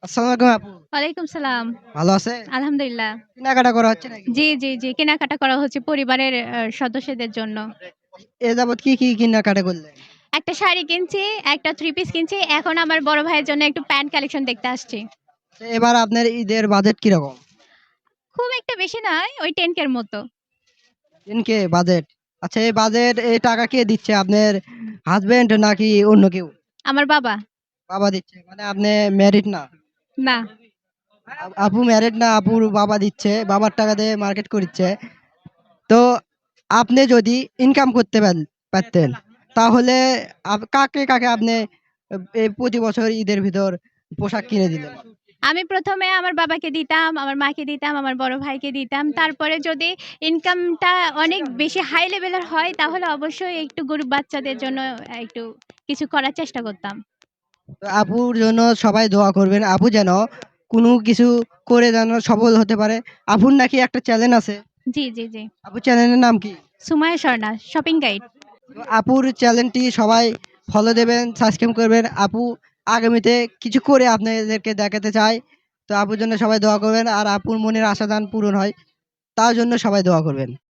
আসসালামু আলাইকুম আপু। ওয়ালাইকুম সালাম। ভালো আছেন? আলহামদুলিল্লাহ। কেনাকাটা করা হচ্ছে নাকি? জি, জি, জি। কেনাকাটা করা হচ্ছে পরিবারের সদস্যদের জন্য। এ যাবৎ কি কেনাকাটা করলেন? একটা শাড়ি কিনছি, একটা থ্রি পিস কিনছি। এখন আমার বড় ভাইয়ের জন্য একটু প্যান্ট কালেকশন দেখতে আসছি। তো এবার আপনার ঈদের বাজেট কিরকম? খুব একটা বেশি নয়, ওই 10K এর মতো। 10K budget. আচ্ছা এই বাজেট এই টাকা কে দিচ্ছে? আপনার হাসব্যান্ড নাকি অন্য কেউ? আমার বাবা। বাবা দিচ্ছে। মানে আপনি ম্যারিড না? না। আপু ম্যারিড না, আপুর বাবা দিচ্ছে। বাবার টাকা দিয়ে মার্কেট করিচ্ছে। তো আপনি যদি ইনকাম করতে পারতেন তাহলে কাকে আপনি এই প্রতি বছর ঈদের ভিতর পোশাক কিনে দিলেন? আমি ১ম এ আমার বাবাকে দিতাম, আমার মাকে দিতাম, আমার বড় ভাইকে দিতাম। তারপরে যদি ইনকামটা অনেক বেশি হাই লেভেলের হয় তাহলে অবশ্যই একটু গরিব বাচ্চাদের জন্য একটু কিছু করার চেষ্টা করতাম। তো আপুর জন্য সবাই দোয়া করবেন। আপু যেন কোনো কিছু করে যেন সফল হতে পারে। আপুর নাকি একটা চ্যানেল আছে। জি, জি, জি। আপুর চ্যানেলের নাম কি? Sumaiya Swarna shopping guide. তো আপুর চ্যানেলটি সবাই ফলো দেবেন, সাবস্ক্রাইব করবেন। আপু আগামীতে কিছু করে আপনাদেরকে দেখাতে চায়। তো আপুর জন্য সবাই দোয়া করবেন। আর আপুর মনের আশা যেন পূরণ হয় তার জন্য সবাই দোয়া করবেন।